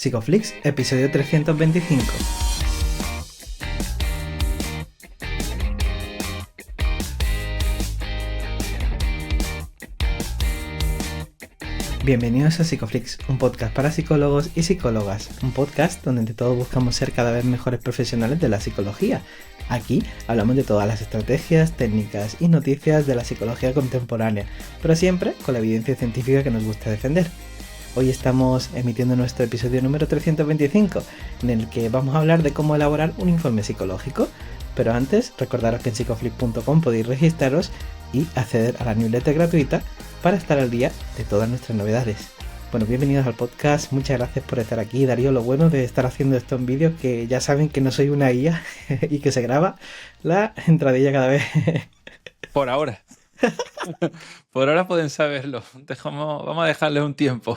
Psicoflix, episodio 325. Bienvenidos a Psicoflix, un podcast para psicólogos y psicólogas, un podcast donde entre todos buscamos ser cada vez mejores profesionales de la psicología. Aquí hablamos de todas las estrategias, técnicas y noticias de la psicología contemporánea, pero siempre con la evidencia científica que nos gusta defender. Hoy estamos emitiendo nuestro episodio número 325, en el que vamos a hablar de cómo elaborar un informe psicológico. Pero antes, recordaros que en psicoflix.com podéis registraros y acceder a la newsletter gratuita para estar al día de todas nuestras novedades. Bueno, bienvenidos al podcast, muchas gracias por estar aquí, Darío. Lo bueno de estar haciendo esto en vídeo, que ya saben que no soy una IA y que se graba la entradilla cada vez. Por ahora. Por ahora pueden saberlo. Vamos a dejarle un tiempo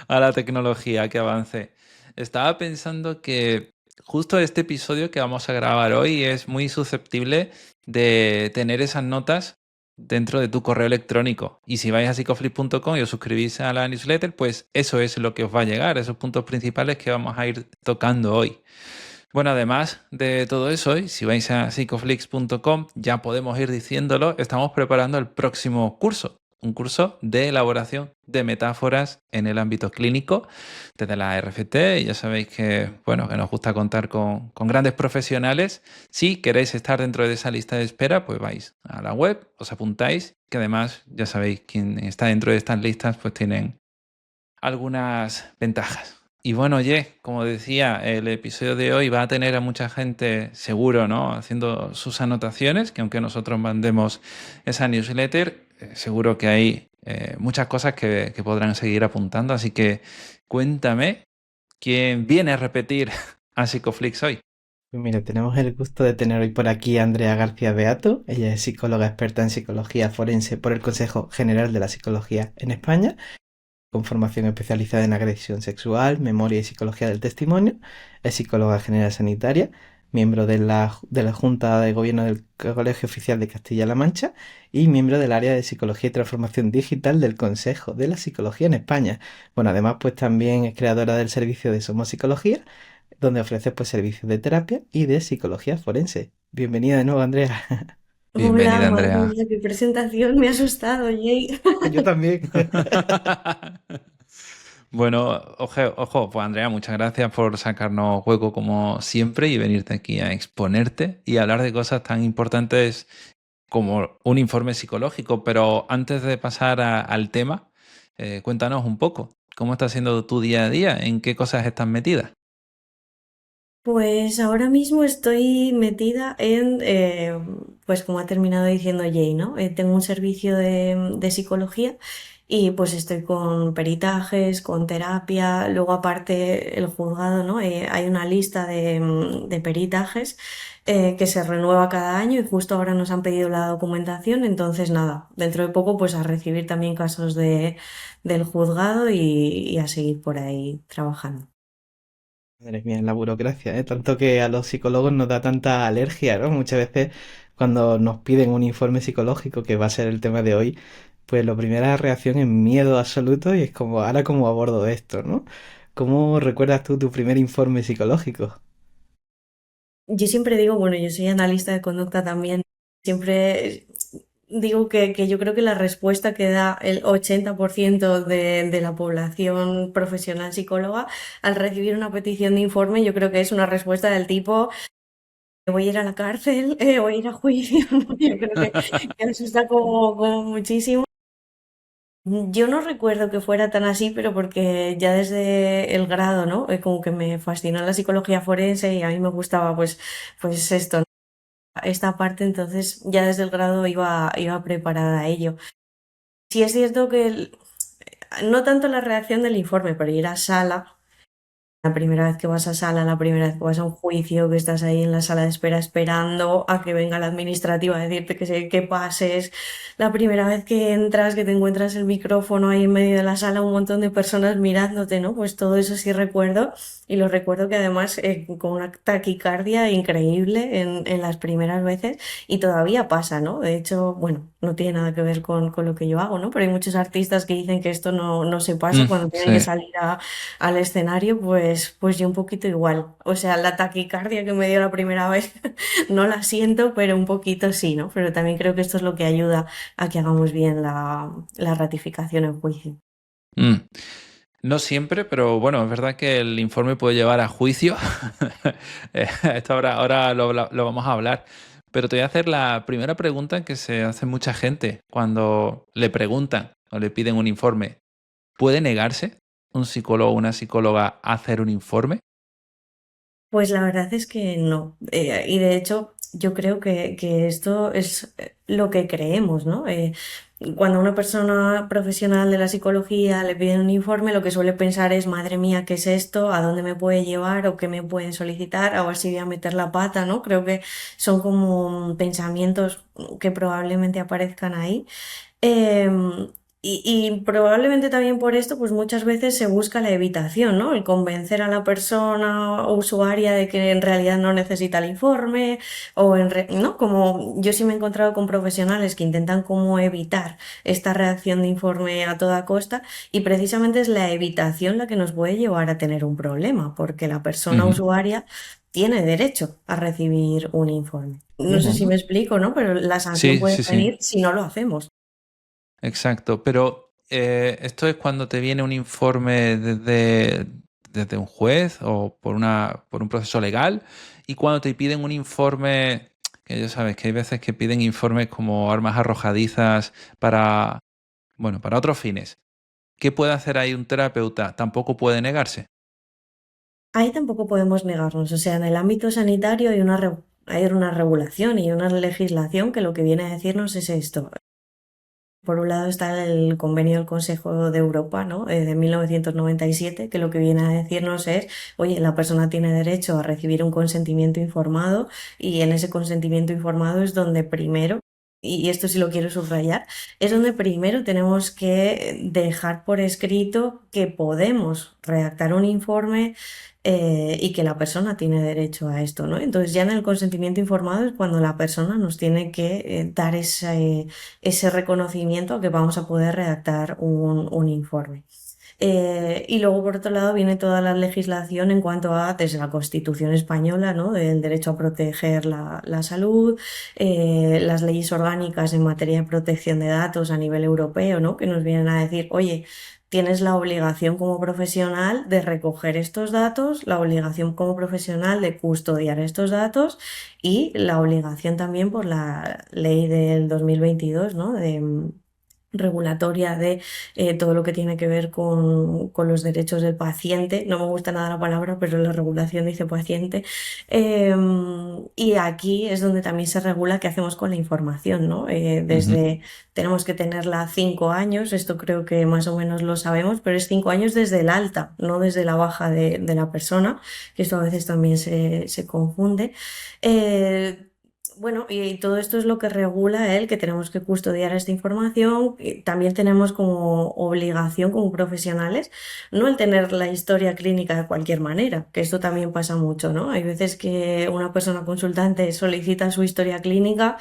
a la tecnología que avance. Estaba pensando que justo este episodio que vamos a grabar hoy es muy susceptible de tener esas notas dentro de tu correo electrónico. Y si vais a psicoflip.com y os suscribís a la newsletter, pues eso es lo que os va a llegar, esos puntos principales que vamos a ir tocando hoy. Bueno, además de todo eso, y si vais a psicoflix.com, ya podemos ir diciéndolo, estamos preparando el próximo curso, un curso de elaboración de metáforas en el ámbito clínico desde la RFT. Y ya sabéis que, bueno, que nos gusta contar con grandes profesionales. Si queréis estar dentro de esa lista de espera, pues vais a la web, os apuntáis, que además ya sabéis quien está dentro de estas listas, pues tienen algunas ventajas. Y bueno, oye, como decía, el episodio de hoy va a tener a mucha gente seguro, ¿no? Haciendo sus anotaciones, que aunque nosotros mandemos esa newsletter, seguro que hay muchas cosas que podrán seguir apuntando. Así que cuéntame, ¿quién viene a repetir a Psicoflix hoy? Pues mira, tenemos el gusto de tener hoy por aquí a Andrea García Beato. Ella es psicóloga experta en psicología forense por el Consejo General de la Psicología en España, con formación especializada en agresión sexual, memoria y psicología del testimonio. Es psicóloga general sanitaria, miembro de la Junta de Gobierno del Colegio Oficial de Castilla-La Mancha y miembro del área de psicología y transformación digital del Consejo de la Psicología en España. Bueno, además pues también es creadora del servicio de Somos Psicología, donde ofrece pues servicios de terapia y de psicología forense. Bienvenida de nuevo, Andrea. Hola, Bienvenida, madre Andrea. mía, qué presentación, me ha asustado, Jay. Yo también. Bueno, ojo, pues Andrea, muchas gracias por sacarnos hueco como siempre y venirte aquí a exponerte y hablar de cosas tan importantes como un informe psicológico. Pero antes de pasar al tema, cuéntanos un poco, ¿cómo está siendo tu día a día? ¿En qué cosas estás metida? Pues ahora mismo estoy metida en, pues como ha terminado diciendo Jay, ¿no? Tengo un servicio de psicología y pues estoy con peritajes, con terapia, luego aparte el juzgado, ¿no? Hay una lista de peritajes que se renueva cada año y justo ahora nos han pedido la documentación, entonces nada, dentro de poco pues a recibir también casos del juzgado y a seguir por ahí trabajando. Madre mía, la burocracia, ¿eh? Tanto que a los psicólogos nos da tanta alergia, ¿no? Muchas veces cuando nos piden un informe psicológico, que va a ser el tema de hoy, pues la primera reacción es miedo absoluto y es como, ¿ahora cómo abordo esto, no? ¿Cómo recuerdas tú tu primer informe psicológico? Yo siempre digo, bueno, yo soy analista de conducta también, siempre digo que yo creo que la respuesta que da el 80% de la población profesional psicóloga al recibir una petición de informe, yo creo que es una respuesta del tipo, voy a ir a la cárcel, voy a ir a juicio, ¿no? Yo creo que asusta como muchísimo. Yo no recuerdo que fuera tan así, pero porque ya desde el grado, ¿no? Como que me fascinó la psicología forense y a mí me gustaba pues esto, esta parte, entonces ya desde el grado iba preparada a ello. Sí es cierto que no tanto la redacción del informe, pero ir a sala La primera vez que vas a sala, la primera vez que vas a un juicio, que estás ahí en la sala de espera esperando a que venga la administrativa a decirte que pases, la primera vez que entras, que te encuentras el micrófono ahí en medio de la sala, un montón de personas mirándote, ¿no? Pues todo eso sí recuerdo y lo recuerdo que además con una taquicardia increíble en las primeras veces y todavía pasa, ¿no? De hecho, bueno, no tiene nada que ver con lo que yo hago, ¿no? Pero hay muchos artistas que dicen que esto no se pasa cuando tienen que Sí. salir al escenario, pues yo un poquito igual. O sea, la taquicardia que me dio la primera vez no la siento, pero un poquito sí, ¿no? Pero también creo que esto es lo que ayuda a que hagamos bien la ratificación en juicio. Mm. No siempre, pero bueno, es verdad que el informe puede llevar a juicio. Esto ahora lo vamos a hablar. Pero te voy a hacer la primera pregunta que se hace mucha gente cuando le preguntan o le piden un informe. ¿Puede negarse un psicólogo o una psicóloga a hacer un informe? Pues la verdad es que no. Y de hecho, yo creo que esto es lo que creemos, ¿no? Cuando a una persona profesional de la psicología le piden un informe, lo que suele pensar es, madre mía, ¿qué es esto? ¿A dónde me puede llevar? ¿O qué me pueden solicitar? A ver si voy a meter la pata, ¿no? Creo que son como pensamientos que probablemente aparezcan ahí. Em, y probablemente también por esto, pues muchas veces se busca la evitación, ¿no? El convencer a la persona o usuaria de que en realidad no necesita el informe, ¿no? Como yo sí me he encontrado con profesionales que intentan como evitar esta reacción de informe a toda costa, y precisamente es la evitación la que nos puede llevar a tener un problema, porque la persona Ujú. usuaria tiene derecho a recibir un informe. No sé si Ujú. me explico, ¿no? Pero la sanción Sí, puede sí, sí. venir si no lo hacemos. Exacto, pero esto es cuando te viene un informe desde un juez o por un proceso legal y cuando te piden un informe, que ya sabes que hay veces que piden informes como armas arrojadizas para, bueno, para otros fines. ¿Qué puede hacer ahí un terapeuta? Tampoco puede negarse. Ahí tampoco podemos negarnos. O sea, en el ámbito sanitario hay una regulación y una legislación que lo que viene a decirnos es esto. Por un lado está el convenio del Consejo de Europa, ¿no? De 1997, que lo que viene a decirnos es, oye, la persona tiene derecho a recibir un consentimiento informado y en ese consentimiento informado es donde primero, y esto sí lo quiero subrayar, es donde primero tenemos que dejar por escrito que podemos redactar un informe y que la persona tiene derecho a esto, ¿no? Entonces ya en el consentimiento informado es cuando la persona nos tiene que dar ese reconocimiento a que vamos a poder redactar un informe. Y luego, por otro lado, viene toda la legislación en cuanto a, desde la Constitución española, ¿no? Del derecho a proteger la salud, las leyes orgánicas en materia de protección de datos a nivel europeo, ¿no? Que nos vienen a decir, oye, tienes la obligación como profesional de recoger estos datos, la obligación como profesional de custodiar estos datos y la obligación también por la ley del 2022, ¿no? Regulatoria de todo lo que tiene que ver con los derechos del paciente. No me gusta nada la palabra, pero la regulación dice paciente. Y aquí es donde también se regula qué hacemos con la información, ¿no? Ujú. Tenemos que tenerla 5 años, esto creo que más o menos lo sabemos, pero es 5 años desde el alta, no desde la baja de la persona, que esto a veces también se confunde. Eh, bueno, y todo esto es lo que regula que tenemos que custodiar esta información. Y también tenemos como obligación como profesionales no el tener la historia clínica de cualquier manera, que esto también pasa mucho, ¿no? Hay veces que una persona consultante solicita su historia clínica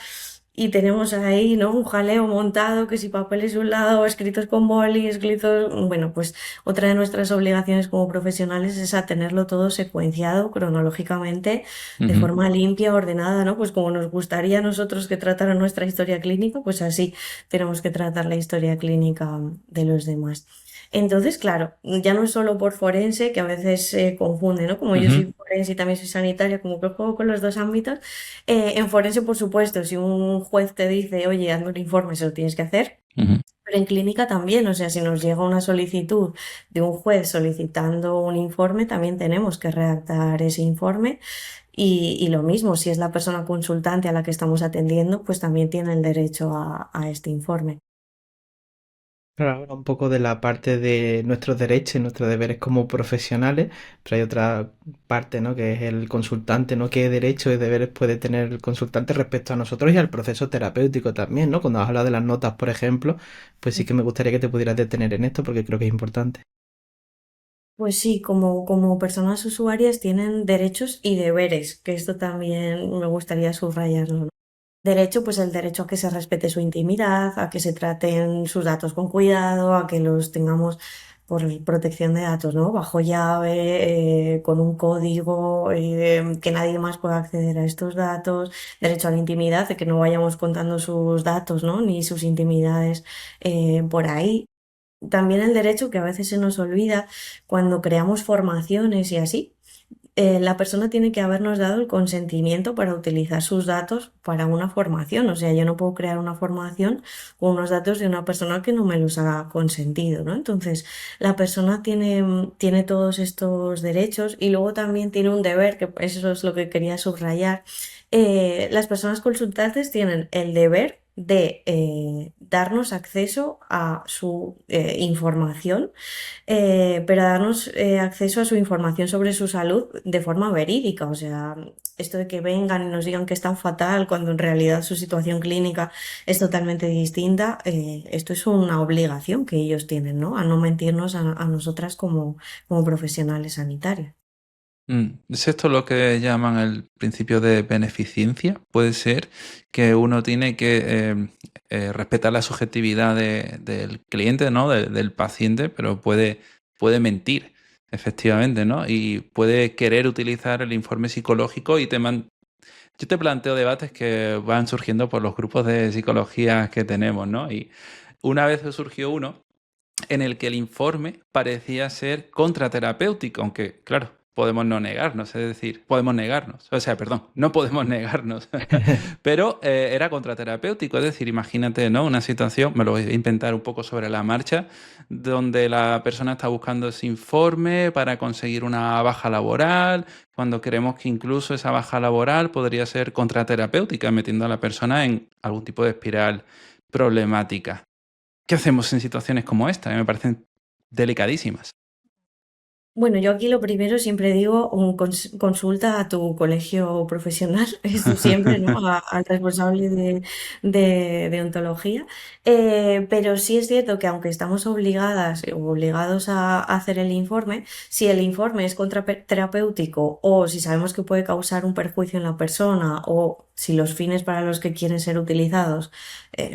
y tenemos ahí, ¿no? Un jaleo montado, que si papeles de un lado, escritos con boli, escritos... Bueno, pues otra de nuestras obligaciones como profesionales es a tenerlo todo secuenciado cronológicamente, de Ujú. forma limpia, ordenada, ¿no? Pues como nos gustaría a nosotros que trataran nuestra historia clínica, pues así tenemos que tratar la historia clínica de los demás. Entonces, claro, ya no es solo por forense, que a veces se confunde, ¿no? Como yo Ujú. soy forense y también soy sanitaria, como que juego con los dos ámbitos. En forense, por supuesto, si un juez te dice, oye, hazme un informe, se lo tienes que hacer. Ujú. Pero en clínica también, o sea, si nos llega una solicitud de un juez solicitando un informe, también tenemos que redactar ese informe. Y lo mismo, si es la persona consultante a la que estamos atendiendo, pues también tiene el derecho a este informe. Claro, habla un poco de la parte de nuestros derechos y nuestros deberes como profesionales, pero hay otra parte, ¿no? Que es el consultante, ¿no? ¿Qué derechos y deberes puede tener el consultante respecto a nosotros y al proceso terapéutico también, ¿no? Cuando has hablado de las notas, por ejemplo, pues sí que me gustaría que te pudieras detener en esto porque creo que es importante. Pues sí, como personas usuarias tienen derechos y deberes, que esto también me gustaría subrayarlo, ¿no? Derecho, pues el derecho a que se respete su intimidad, a que se traten sus datos con cuidado, a que los tengamos por protección de datos, ¿no? Bajo llave, con un código, que nadie más pueda acceder a estos datos. Derecho a la intimidad, de que no vayamos contando sus datos, ¿no? Ni sus intimidades por ahí. También el derecho que a veces se nos olvida cuando creamos formaciones y así, la persona tiene que habernos dado el consentimiento para utilizar sus datos para una formación. O sea, yo no puedo crear una formación con unos datos de una persona que no me los ha consentido, ¿no? Entonces, la persona tiene todos estos derechos y luego también tiene un deber, que eso es lo que quería subrayar. Las personas consultantes tienen el deber de darnos acceso a su información, pero darnos acceso a su información sobre su salud de forma verídica. O sea, esto de que vengan y nos digan que están fatal cuando en realidad su situación clínica es totalmente distinta, esto es una obligación que ellos tienen, ¿no? A no mentirnos a nosotras como profesionales sanitarios. ¿Es esto lo que llaman el principio de beneficencia? Puede ser que uno tiene que respetar la subjetividad del cliente, ¿no? Del paciente, pero puede mentir, efectivamente, ¿no? Y puede querer utilizar el informe psicológico y yo te planteo debates que van surgiendo por los grupos de psicología que tenemos, ¿no? Y una vez surgió uno en el que el informe parecía ser contraterapéutico, aunque, claro, podemos no negarnos, es decir, podemos negarnos, o sea, perdón, no podemos negarnos, pero era contraterapéutico, es decir, imagínate, ¿no? Una situación, me lo voy a inventar un poco sobre la marcha, donde la persona está buscando ese informe para conseguir una baja laboral, cuando creemos que incluso esa baja laboral podría ser contraterapéutica, metiendo a la persona en algún tipo de espiral problemática. ¿Qué hacemos en situaciones como esta? Que me parecen delicadísimas. Bueno, yo aquí lo primero siempre digo, consulta a tu colegio profesional, esto siempre, ¿no? Al responsable de ontología. Pero sí es cierto que aunque estamos obligadas o obligados a hacer el informe, si el informe es contraterapéutico o si sabemos que puede causar un perjuicio en la persona o si los fines para los que quieren ser utilizados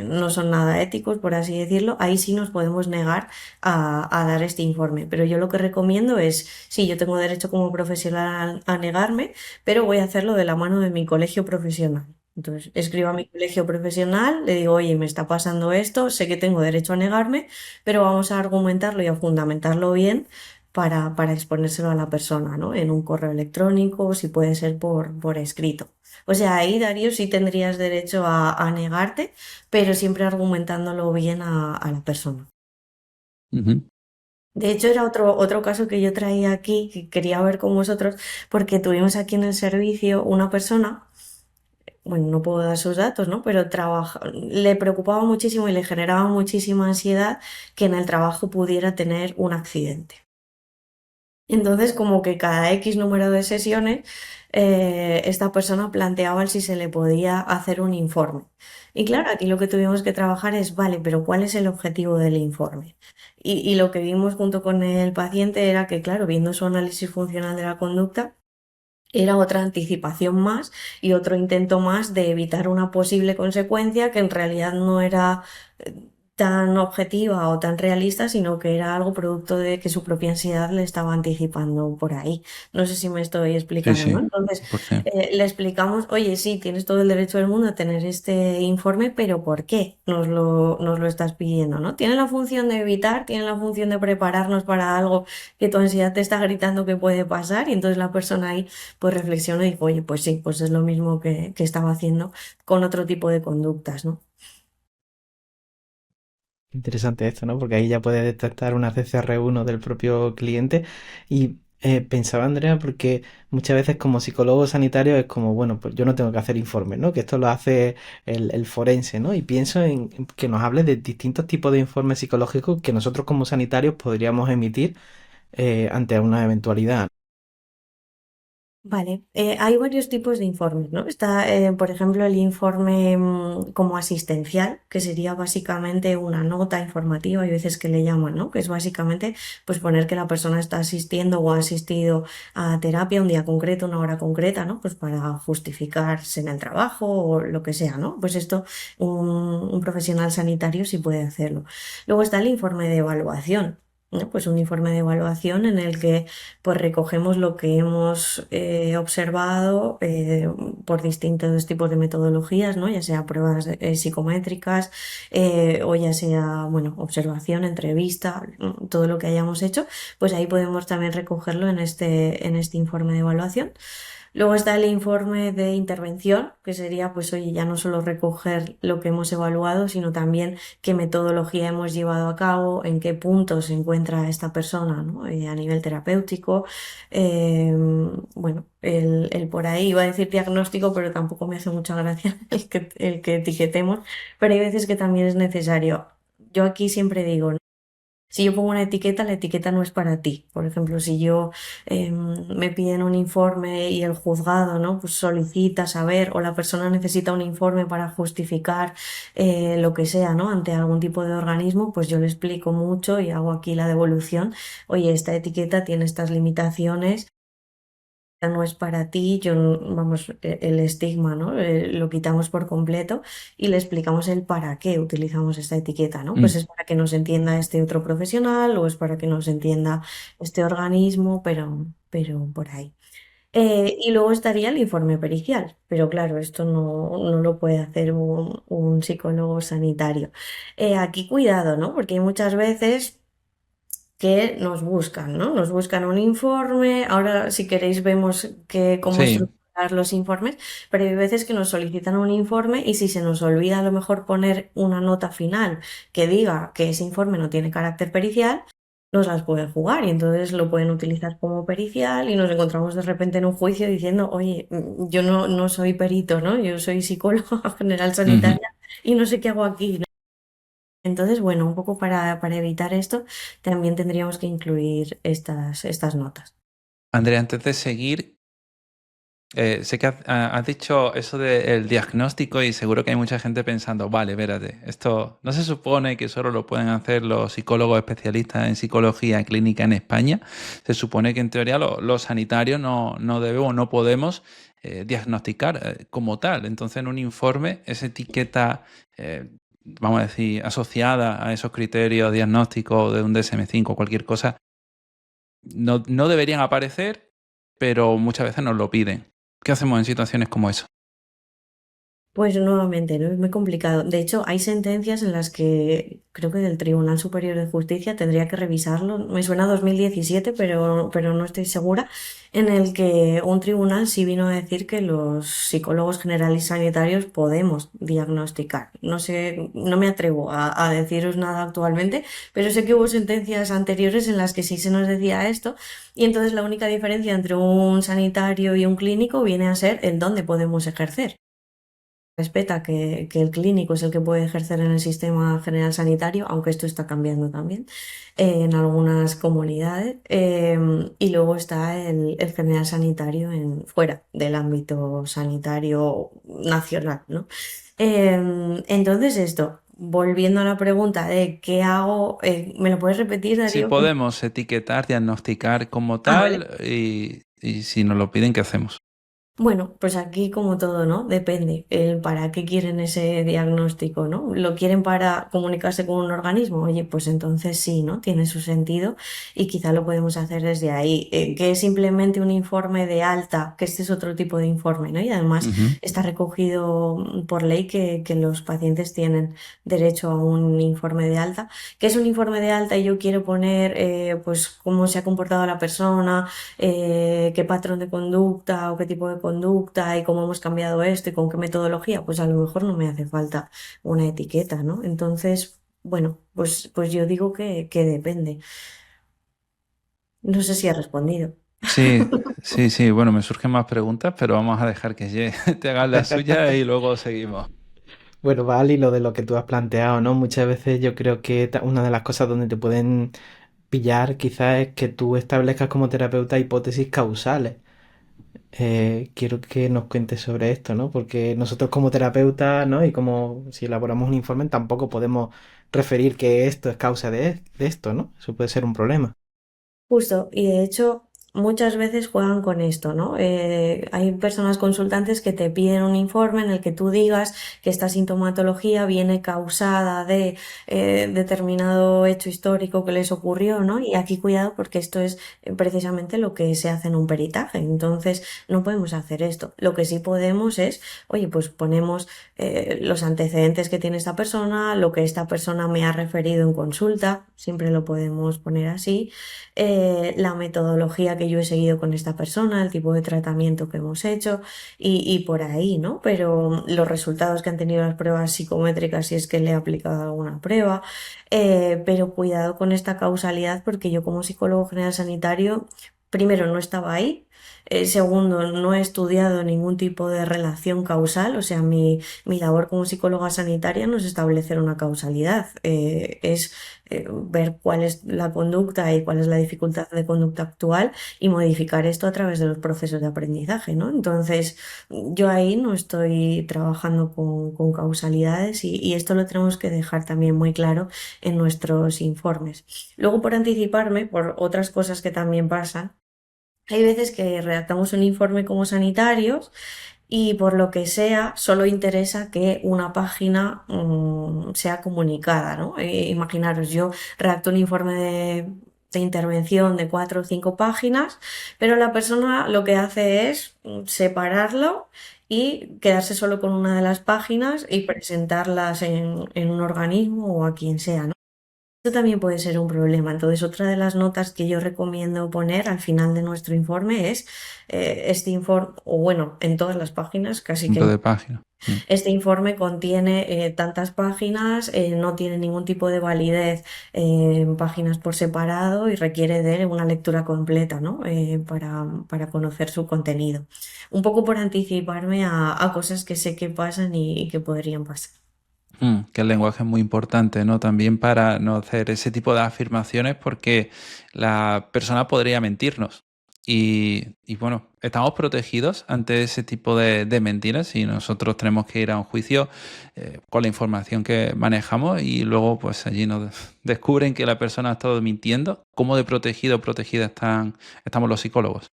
no son nada éticos, por así decirlo, ahí sí nos podemos negar a dar este informe. Pero yo lo que recomiendo es, sí, yo tengo derecho como profesional a negarme, pero voy a hacerlo de la mano de mi colegio profesional. Entonces, escribo a mi colegio profesional, le digo, oye, me está pasando esto, sé que tengo derecho a negarme, pero vamos a argumentarlo y a fundamentarlo bien para exponérselo a la persona, ¿no? En un correo electrónico, si puede ser por escrito. O sea, ahí, Darío, sí tendrías derecho a negarte, pero siempre argumentándolo bien a la persona. Ujú. De hecho, era otro caso que yo traía aquí, que quería ver con vosotros, porque tuvimos aquí en el servicio una persona, bueno, no puedo dar sus datos, ¿no? Pero le preocupaba muchísimo y le generaba muchísima ansiedad que en el trabajo pudiera tener un accidente. Entonces, como que cada X número de sesiones, esta persona planteaba el si se le podía hacer un informe. Y claro, aquí lo que tuvimos que trabajar es, vale, pero ¿cuál es el objetivo del informe? Y lo que vimos junto con el paciente era que, claro, viendo su análisis funcional de la conducta, era otra anticipación más y otro intento más de evitar una posible consecuencia que en realidad no era tan objetiva o tan realista, sino que era algo producto de que su propia ansiedad le estaba anticipando por ahí. No sé si me estoy Sí, explicando, ¿no? sí, Entonces, 100%. le explicamos, oye, sí, tienes todo el derecho del mundo a tener este informe, pero ¿por qué nos lo estás pidiendo, ¿no? Tiene la función de evitar, tiene la función de prepararnos para algo que tu ansiedad te está gritando que puede pasar y entonces la persona ahí pues reflexiona y dice, oye, pues sí, pues es lo mismo que estaba haciendo con otro tipo de conductas, ¿no? Interesante esto, ¿no? Porque ahí ya puede detectar una CCR1 del propio cliente. Y Pensaba, Andrea, porque muchas veces como psicólogo sanitario es como, bueno, pues yo no tengo que hacer informes, ¿no? Que esto lo hace el forense, ¿no? Y pienso en que nos hable de distintos tipos de informes psicológicos que nosotros como sanitarios podríamos emitir ante una eventualidad. Vale, hay varios tipos de informes, ¿no? Está, por ejemplo, el informe como asistencial, que sería básicamente una nota informativa, hay veces que le llaman, ¿no? Que es básicamente pues poner que la persona está asistiendo o ha asistido a terapia un día concreto, una hora concreta, ¿no? Pues para justificarse en el trabajo o lo que sea, ¿no? Pues esto un profesional sanitario sí puede hacerlo. Luego está el informe de evaluación. ¿No? Pues un informe de evaluación en el que pues recogemos lo que hemos observado por distintos tipos de metodologías, ¿no? Ya sea pruebas psicométricas o ya sea, bueno, observación, entrevista, todo lo que hayamos hecho, pues ahí podemos también recogerlo en este informe de evaluación. Luego está el informe de intervención, que sería, pues, oye, ya no solo recoger lo que hemos evaluado, sino también qué metodología hemos llevado a cabo, en qué punto se encuentra esta persona, ¿no? A nivel terapéutico. Eh, bueno, el por ahí iba a decir diagnóstico, pero tampoco me hace mucha gracia el que etiquetemos, pero hay veces que también es necesario. Yo aquí siempre digo, ¿no? Si yo pongo una etiqueta, la etiqueta no es para ti. Por ejemplo, si yo me piden un informe y el juzgado, ¿no? Pues solicita saber o la persona necesita un informe para justificar lo que sea, ¿no? Ante algún tipo de organismo, pues yo le explico mucho y hago aquí la devolución. Oye, esta etiqueta tiene estas limitaciones, no es para ti, yo, vamos, el estigma, ¿no? Lo quitamos por completo y le explicamos el para qué utilizamos esta etiqueta, ¿no? Pues Mm, es para que nos entienda este otro profesional o es para que nos entienda este organismo, pero por ahí. Y luego estaría el informe pericial, pero claro, esto no lo puede hacer un psicólogo sanitario. Aquí cuidado, ¿no? Porque hay muchas veces que nos buscan, ¿no? Nos buscan un informe. Ahora, si queréis, vemos cómo sí. estructurar los informes, pero hay veces que nos solicitan un informe y si se nos olvida a lo mejor poner una nota final que diga que ese informe no tiene carácter pericial, nos las pueden jugar y entonces lo pueden utilizar como pericial y nos encontramos de repente en un juicio diciendo, oye, yo no soy perito, ¿no? Yo soy psicóloga general Ujú. sanitaria y no sé qué hago aquí, ¿no? Entonces, bueno, un poco para evitar esto, también tendríamos que incluir estas notas. Andrea, antes de seguir, sé que has dicho eso del diagnóstico y seguro que hay mucha gente pensando, vale, espérate, esto no se supone que solo lo pueden hacer los psicólogos especialistas en psicología clínica en España. Se supone que en teoría los sanitarios no debemos, no podemos diagnosticar como tal. Entonces en un informe esa etiqueta, vamos a decir, asociada a esos criterios diagnósticos de un DSM-5 o cualquier cosa, no deberían aparecer, pero muchas veces nos lo piden. ¿Qué hacemos en situaciones como eso? Pues nuevamente, ¿no? Es muy complicado. De hecho, hay sentencias en las que creo que del Tribunal Superior de Justicia tendría que revisarlo. Me suena a 2017, pero no estoy segura. En el que un tribunal sí vino a decir que los psicólogos generales sanitarios podemos diagnosticar. No sé, no me atrevo a deciros nada actualmente, pero sé que hubo sentencias anteriores en las que sí se nos decía esto. Y entonces la única diferencia entre un sanitario y un clínico viene a ser el dónde podemos ejercer. Respeta que el clínico es el que puede ejercer en el sistema general sanitario, aunque esto está cambiando también en algunas comunidades. Y luego está el general sanitario fuera del ámbito sanitario nacional, ¿no? Entonces esto, volviendo a la pregunta de qué hago, ¿me lo puedes repetir, Sí, Darío? podemos etiquetar, diagnosticar como Ah, vale. tal y si nos lo piden, ¿qué hacemos? Bueno, pues aquí como todo, ¿no? Depende el para qué quieren ese diagnóstico, ¿no? ¿Lo quieren para comunicarse con un organismo? Oye, pues entonces sí, ¿no? Tiene su sentido y quizá lo podemos hacer desde ahí. Que es simplemente un informe de alta, que este es otro tipo de informe, ¿no? Y además Ujú. está recogido por ley que los pacientes tienen derecho a un informe de alta. ¿Qué es un informe de alta? Y yo quiero poner, pues, cómo se ha comportado la persona, qué patrón de conducta o qué tipo de conducta y cómo hemos cambiado esto y con qué metodología, pues a lo mejor no me hace falta una etiqueta, ¿no? Entonces, bueno, pues yo digo que depende. No sé si ha respondido. Sí, sí, sí. Bueno, me surgen más preguntas, pero vamos a dejar que te hagan la suya y luego seguimos. Bueno, va al hilo de lo que tú has planteado, ¿no? Muchas veces yo creo que una de las cosas donde te pueden pillar quizás es que tú establezcas como terapeuta hipótesis causales. Quiero que nos cuentes sobre esto, ¿no? Porque nosotros como terapeutas, ¿no? Y como si elaboramos un informe, tampoco podemos referir que esto es causa de esto, ¿no? Eso puede ser un problema. Justo, y de hecho muchas veces juegan con esto, ¿no? Hay personas consultantes que te piden un informe en el que tú digas que esta sintomatología viene causada de determinado hecho histórico que les ocurrió, ¿no? Y aquí cuidado porque esto es precisamente lo que se hace en un peritaje, entonces no podemos hacer esto. Lo que sí podemos es, oye, pues ponemos los antecedentes que tiene esta persona, lo que esta persona me ha referido en consulta, siempre lo podemos poner así, la metodología que yo he seguido con esta persona, el tipo de tratamiento que hemos hecho y por ahí, ¿no? Pero los resultados que han tenido las pruebas psicométricas, si es que le he aplicado alguna prueba, pero cuidado con esta causalidad porque yo como psicólogo general sanitario, primero no estaba ahí. Segundo, no he estudiado ningún tipo de relación causal, o sea, mi labor como psicóloga sanitaria no es establecer una causalidad, es ver cuál es la conducta y cuál es la dificultad de conducta actual y modificar esto a través de los procesos de aprendizaje, ¿no? Entonces, yo ahí no estoy trabajando con causalidades y esto lo tenemos que dejar también muy claro en nuestros informes. Luego, por anticiparme, por otras cosas que también pasan, hay veces que redactamos un informe como sanitarios y por lo que sea, solo interesa que una página sea comunicada, ¿no? Imaginaros, yo redacto un informe de intervención de 4 o 5 páginas, pero la persona lo que hace es separarlo y quedarse solo con una de las páginas y presentarlas en un organismo o a quien sea, ¿no? Esto también puede ser un problema. Entonces, otra de las notas que yo recomiendo poner al final de nuestro informe es este informe, o bueno, en todas las páginas, casi Punto que de página. Mm. este informe contiene tantas páginas, no tiene ningún tipo de validez en páginas por separado y requiere de una lectura completa, ¿no? Para conocer su contenido. Un poco por anticiparme a cosas que sé que pasan y que podrían pasar. Que el lenguaje es muy importante, ¿no? También para no hacer ese tipo de afirmaciones porque la persona podría mentirnos. Y bueno, estamos protegidos ante ese tipo de mentiras y nosotros tenemos que ir a un juicio con la información que manejamos y luego pues allí nos descubren que la persona ha estado mintiendo. ¿Cómo de protegido o protegida estamos los psicólogos?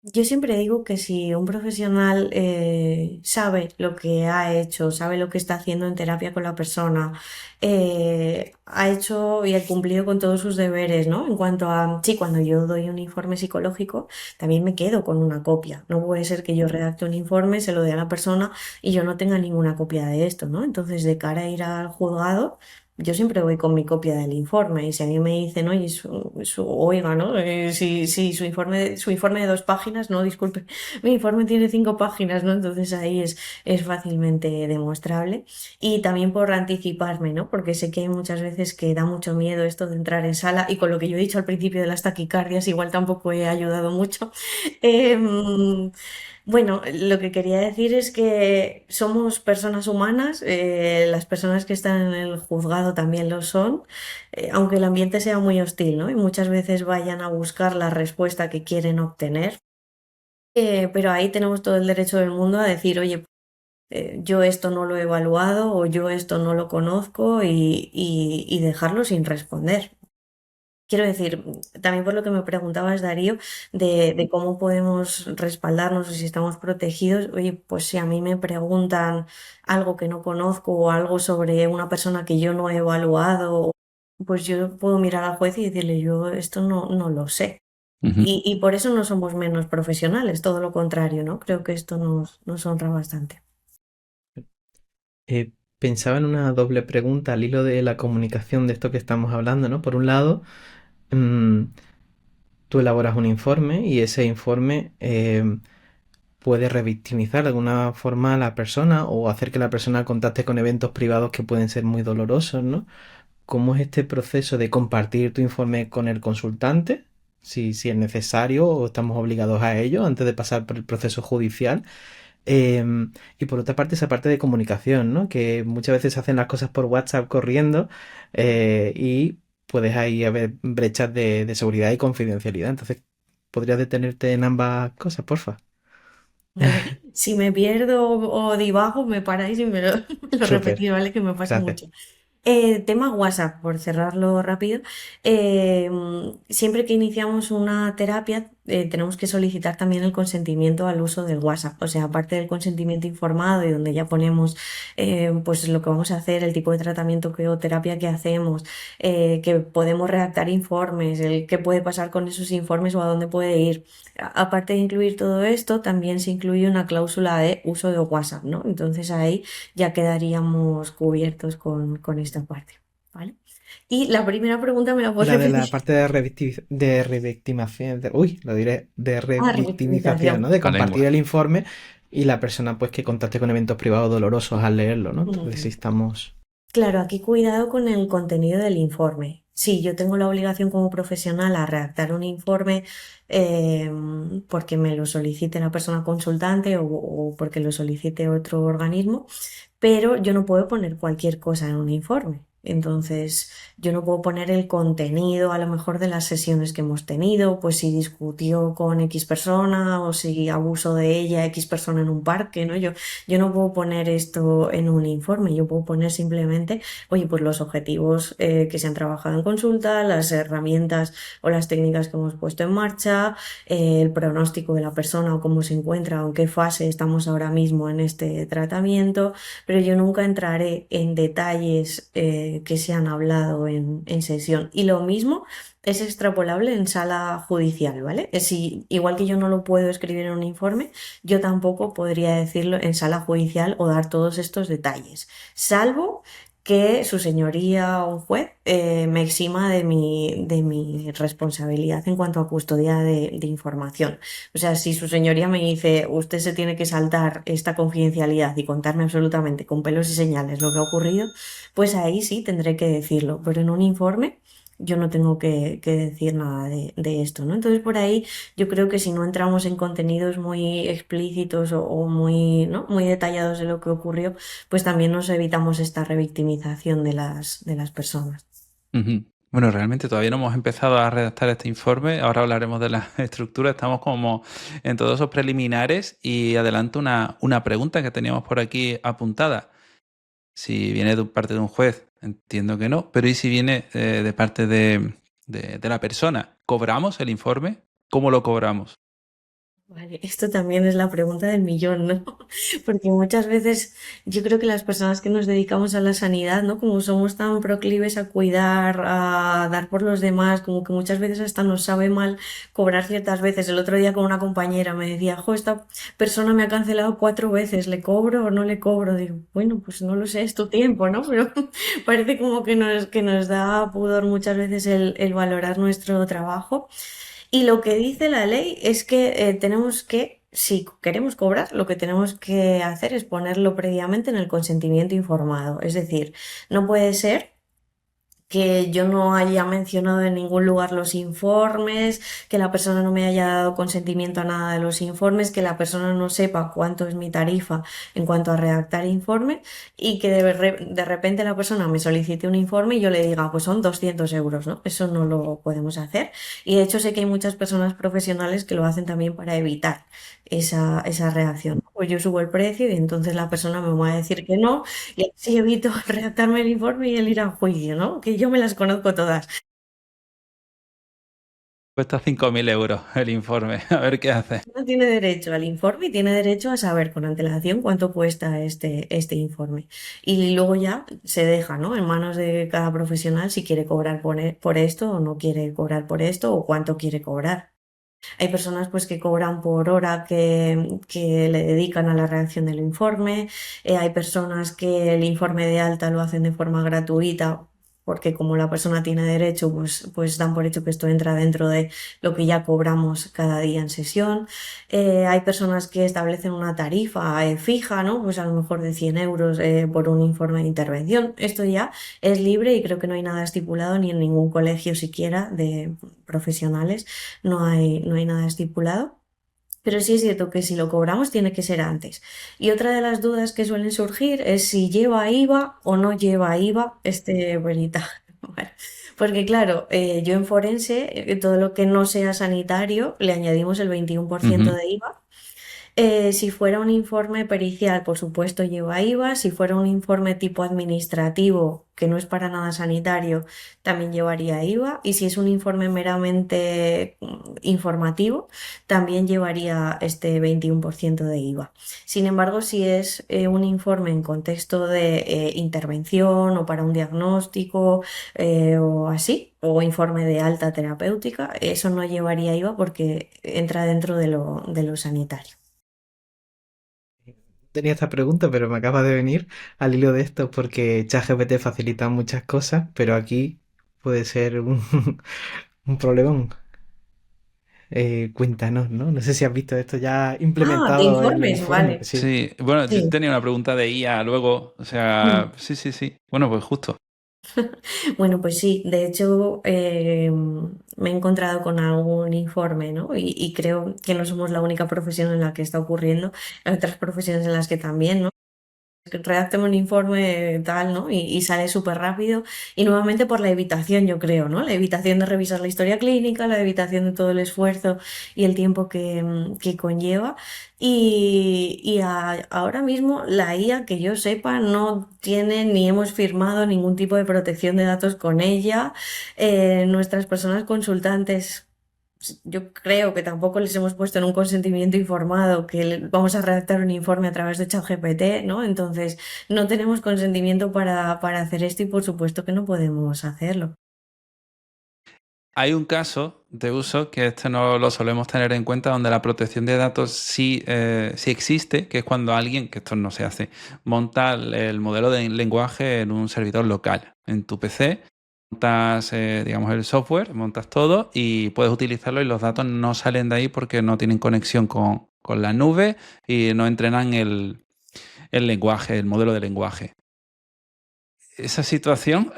Yo siempre digo que si un profesional sabe lo que ha hecho, sabe lo que está haciendo en terapia con la persona, ha hecho y ha cumplido con todos sus deberes, ¿no? En cuanto a, sí, cuando yo doy un informe psicológico, también me quedo con una copia. No puede ser que yo redacte un informe, se lo dé a la persona y yo no tenga ninguna copia de esto, ¿no? Entonces, de cara a ir al juzgado, yo siempre voy con mi copia del informe y si a mí me dicen, oye, oiga, ¿no? Si su informe de 2 páginas, no, disculpe, mi informe tiene 5 páginas, ¿no? Entonces ahí es fácilmente demostrable. Y también por anticiparme, ¿no? Porque sé que hay muchas veces que da mucho miedo esto de entrar en sala y con lo que yo he dicho al principio de las taquicardias, igual tampoco he ayudado mucho. Em, bueno, lo que quería decir es que somos personas humanas, las personas que están en el juzgado también lo son, aunque el ambiente sea muy hostil, ¿no? Y muchas veces vayan a buscar la respuesta que quieren obtener, pero ahí tenemos todo el derecho del mundo a decir, oye, yo esto no lo he evaluado o yo esto no lo conozco y dejarlo sin responder. Quiero decir, también por lo que me preguntabas, Darío, de cómo podemos respaldarnos o si estamos protegidos. Oye, pues si a mí me preguntan algo que no conozco o algo sobre una persona que yo no he evaluado, pues yo puedo mirar al juez y decirle, yo esto no lo sé. Ujú. Y por eso no somos menos profesionales, todo lo contrario, ¿no? Creo que esto nos honra bastante. Pensaba en una doble pregunta al hilo de la comunicación de esto que estamos hablando, ¿no? Por un lado, mm, tú elaboras un informe y ese informe puede revictimizar de alguna forma a la persona o hacer que la persona contacte con eventos privados que pueden ser muy dolorosos, ¿no? ¿Cómo es este proceso de compartir tu informe con el consultante? si es necesario o estamos obligados a ello antes de pasar por el proceso judicial. Y por otra parte, esa parte de comunicación, ¿no? Que muchas veces se hacen las cosas por WhatsApp corriendo y puedes ahí haber brechas de seguridad y confidencialidad. Entonces, ¿podrías detenerte en ambas cosas, porfa? Vale. Si me pierdo o divago, me paráis y me lo Súper, repetís, ¿vale? Que me pasa gracias. mucho. Tema WhatsApp, por cerrarlo rápido. Siempre que iniciamos una terapia, tenemos que solicitar también el consentimiento al uso del WhatsApp. O sea, aparte del consentimiento informado y donde ya ponemos pues lo que vamos a hacer, el tipo de tratamiento que, o terapia que hacemos, que podemos redactar informes, el qué puede pasar con esos informes o a dónde puede ir. Aparte de incluir todo esto, también se incluye una cláusula de uso de WhatsApp, ¿no? Entonces ahí ya quedaríamos cubiertos con esta parte, ¿vale? Y la primera pregunta me la puedes La de la repetir. parte de revictimación, uy, lo diré, de Ah, revictimización, revictimización. ¿no? De La compartir lengua. el informe y la persona pues que contacte con eventos privados dolorosos al leerlo, ¿no? Entonces sí Ujú. estamos... Claro, aquí cuidado con el contenido del informe. Sí, yo tengo la obligación como profesional a redactar un informe eh, porque me lo solicite la persona consultante o porque lo solicite otro organismo, pero yo no puedo poner cualquier cosa en un informe. Entonces, yo no puedo poner el contenido a lo mejor de las sesiones que hemos tenido, pues si discutió con X persona o si abuso de ella X persona en un parque, ¿no? Yo no puedo poner esto en un informe, yo puedo poner simplemente, oye, pues los objetivos que se han trabajado en consulta, las herramientas o las técnicas que hemos puesto en marcha, el pronóstico de la persona o cómo se encuentra o en qué fase estamos ahora mismo en este tratamiento, pero yo nunca entraré en detalles que se han hablado en sesión. Y lo mismo es extrapolable en sala judicial, ¿vale? Si, igual que yo no lo puedo escribir en un informe, yo tampoco podría decirlo en sala judicial o dar todos estos detalles, salvo que su señoría o un juez me exima de mi responsabilidad en cuanto a custodia de información. O sea, si su señoría me dice, usted se tiene que saltar esta confidencialidad y contarme absolutamente con pelos y señales lo que ha ocurrido, pues ahí sí tendré que decirlo, pero en un informe yo no tengo que decir nada de esto, ¿no? Entonces por ahí yo creo que si no entramos en contenidos muy explícitos o muy, ¿no? muy detallados de lo que ocurrió, pues también nos evitamos esta revictimización de las personas. Ujú. Bueno, realmente todavía no hemos empezado a redactar este informe. Ahora hablaremos de la estructura. Estamos como en todos esos preliminares y adelanto una pregunta que teníamos por aquí apuntada. Si viene de parte de un juez, entiendo que no, pero ¿y si viene de parte de la persona? ¿Cobramos el informe? ¿Cómo lo cobramos? Vale, esto también es la pregunta del millón, ¿no? Porque muchas veces yo creo que las personas que nos dedicamos a la sanidad, ¿no? Como somos tan proclives a cuidar, a dar por los demás, como que muchas veces hasta nos sabe mal cobrar ciertas veces. El otro día con una compañera me decía, jo, esta persona me ha cancelado 4 veces, ¿le cobro o no le cobro? Digo, bueno, pues no lo sé, es tu tiempo, ¿no? Pero parece como que nos da pudor muchas veces el valorar nuestro trabajo. Y lo que dice la ley es que tenemos que, si queremos cobrar, lo que tenemos que hacer es ponerlo previamente en el consentimiento informado. Es decir, no puede ser que yo no haya mencionado en ningún lugar los informes, que la persona no me haya dado consentimiento a nada de los informes, que la persona no sepa cuánto es mi tarifa en cuanto a redactar informe y que de repente la persona me solicite un informe y yo le diga, pues son 200 euros, ¿no? Eso no lo podemos hacer. Y de hecho sé que hay muchas personas profesionales que lo hacen también para evitar esa reacción. Pues yo subo el precio y entonces la persona me va a decir que no y así evito redactarme el informe y el ir a juicio, ¿no? Que yo me las conozco todas. Cuesta 5.000 euros el informe. A ver qué hace. Uno tiene derecho al informe y tiene derecho a saber con antelación cuánto cuesta este informe. Y luego ya se deja, ¿no? En manos de cada profesional si quiere cobrar por esto o no quiere cobrar por esto o cuánto quiere cobrar. Hay personas pues que cobran por hora que le dedican a la redacción del informe, hay personas que el informe de alta lo hacen de forma gratuita porque como la persona tiene derecho, pues dan por hecho que esto entra dentro de lo que ya cobramos cada día en sesión. Hay personas que establecen una tarifa fija, ¿no? Pues a lo mejor de 100 euros por un informe de intervención. Esto ya es libre y creo que no hay nada estipulado ni en ningún colegio siquiera de profesionales, no hay nada estipulado. Pero sí es cierto que si lo cobramos tiene que ser antes. Y otra de las dudas que suelen surgir es si lleva IVA o no lleva IVA este peritaje. Bueno, porque claro, yo en forense, todo lo que no sea sanitario, le añadimos el 21% Ujú. de IVA. Si fuera un informe pericial, por supuesto, lleva IVA. Si fuera un informe tipo administrativo, que no es para nada sanitario, también llevaría IVA. Y si es un informe meramente informativo, también llevaría este 21% de IVA. Sin embargo, si es un informe en contexto de intervención o para un diagnóstico o así, o informe de alta terapéutica, eso no llevaría IVA porque entra dentro de lo sanitario. Tenía esta pregunta, pero me acaba de venir al hilo de esto porque ChatGPT facilita muchas cosas, pero aquí puede ser un, un problemón. Cuéntanos, ¿no? No sé si has visto esto ya Ah, de implementado en los informes, informes. vale. Sí. Sí, bueno, yo Sí. tenía una pregunta de IA luego, o Mm. sea, sí, sí, sí. Bueno, pues justo. Bueno, pues sí, de hecho me he encontrado con algún informe, ¿no? Y creo que no somos la única profesión en la que está ocurriendo, hay otras profesiones en las que también, ¿no? Redactemos un informe tal, ¿no? Y sale súper rápido. Y nuevamente por la evitación, yo creo, ¿no? La evitación de revisar la historia clínica, la evitación de todo el esfuerzo y el tiempo que conlleva. Ahora mismo la IA, que yo sepa, no tiene ni hemos firmado ningún tipo de protección de datos con ella. Nuestras personas consultantes yo creo que tampoco les hemos puesto en un consentimiento informado que vamos a redactar un informe a través de ChatGPT, ¿no? Entonces, no tenemos consentimiento para hacer esto y por supuesto que no podemos hacerlo. Hay un caso de uso que este no lo solemos tener en cuenta, donde la protección de datos sí existe, que es cuando alguien, que esto no se hace, monta el modelo de lenguaje en un servidor local, en tu PC, montas, digamos, el software, montas todo y puedes utilizarlo y los datos no salen de ahí porque no tienen conexión con la nube y no entrenan el lenguaje, el modelo de lenguaje. Esa situación,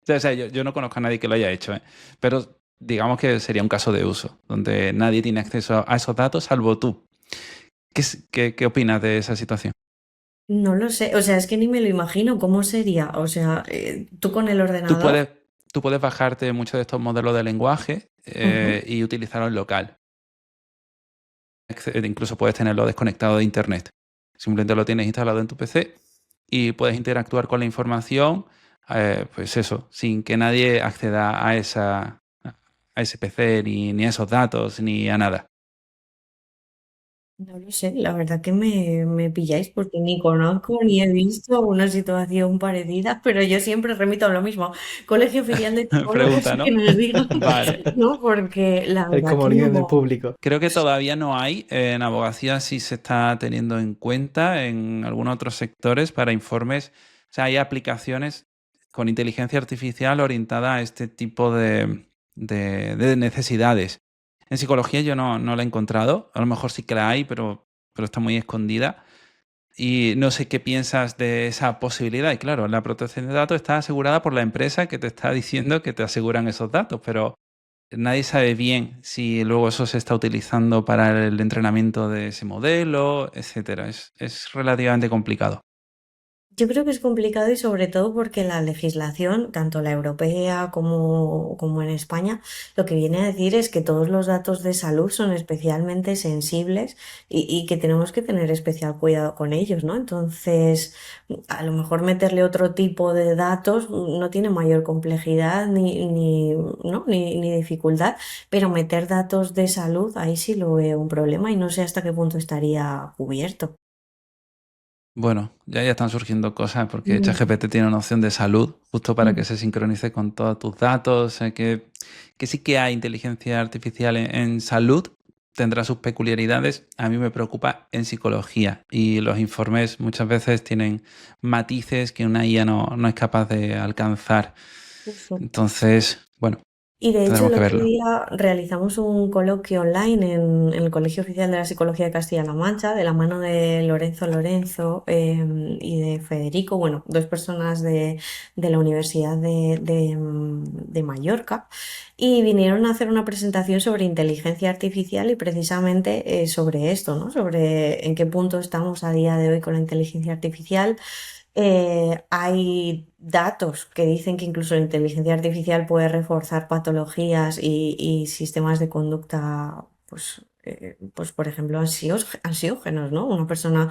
o sea, yo no conozco a nadie que lo haya hecho, ¿eh? Pero digamos que sería un caso de uso, donde nadie tiene acceso a esos datos salvo tú. ¿Qué opinas de esa situación? No lo sé, o sea, es que ni me lo imagino cómo sería. O sea, tú con el Tú ordenador. puedes, tú puedes bajarte muchos de estos modelos de lenguaje Ujú. y utilizarlos en local. Incluso puedes tenerlo desconectado de internet. Simplemente lo tienes instalado en tu PC y puedes interactuar con la información, pues eso, sin que nadie acceda a ese PC, ni a esos datos, ni a nada. No lo sé, la verdad que me pilláis porque ni conozco ni he visto una situación parecida, pero yo siempre remito a lo mismo. Colegio Oficial de Psicólogos Pregunta, que ¿no? nos digan, Vale. ¿no? Porque la El verdad que comodín del no. público. Creo que todavía no hay. En abogacía sí se está teniendo en cuenta, en algunos otros sectores para informes. O sea, hay aplicaciones con inteligencia artificial orientada a este tipo de necesidades. En psicología yo no la he encontrado. A lo mejor sí que la hay, pero está muy escondida. Y no sé qué piensas de esa posibilidad. Y claro, la protección de datos está asegurada por la empresa que te está diciendo que te aseguran esos datos, pero nadie sabe bien si luego eso se está utilizando para el entrenamiento de ese modelo, etcétera. Es relativamente complicado. Yo creo que es complicado y sobre todo porque la legislación, tanto la europea como en España, lo que viene a decir es que todos los datos de salud son especialmente sensibles y que tenemos que tener especial cuidado con ellos, ¿no? Entonces, a lo mejor meterle otro tipo de datos no tiene mayor complejidad ¿no? ni dificultad, pero meter datos de salud, ahí sí lo veo un problema y no sé hasta qué punto estaría cubierto. Bueno, ya están surgiendo cosas porque Mm. ChatGPT tiene una opción de salud justo para que Mm. se sincronice con todos tus datos. Que sí que hay inteligencia artificial en salud, tendrá sus peculiaridades. A mí me preocupa en psicología y los informes muchas veces tienen matices que una IA no es capaz de alcanzar. Justo. Entonces, bueno, Y de hecho, tendremos el que otro verlo. día realizamos un coloquio online en el Colegio Oficial de la Psicología de Castilla-La Mancha, de la mano de Lorenzo Lorenzo y de Federico, bueno, dos personas de la Universidad de Mallorca, y vinieron a hacer una presentación sobre inteligencia artificial y precisamente sobre esto, ¿no? Sobre en qué punto estamos a día de hoy con la inteligencia artificial. Hay datos que dicen que incluso la inteligencia artificial puede reforzar patologías y sistemas de conducta, pues por ejemplo, ansiógenos, ¿no? Una persona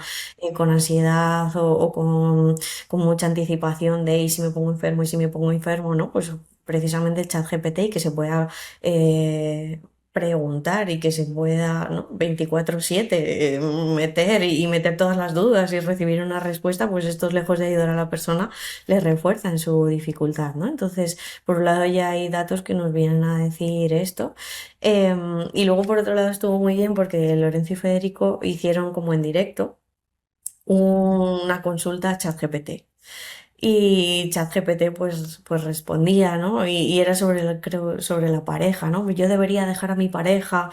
con ansiedad o con mucha anticipación de y si me pongo enfermo y si me pongo enfermo, ¿no? Pues precisamente el chat GPT y que se pueda eh, preguntar y que se pueda, ¿no? 24/7 meter y meter todas las dudas y recibir una respuesta, pues esto lejos de ayudar a la persona, le refuerza en su dificultad, ¿no? Entonces, por un lado ya hay datos que nos vienen a decir esto. Y luego por otro lado estuvo muy bien porque Lorenzo y Federico hicieron como en directo una consulta a ChatGPT. Y ChatGPT pues respondía, ¿no? Y era sobre, creo, sobre la pareja, ¿no? Yo debería dejar a mi pareja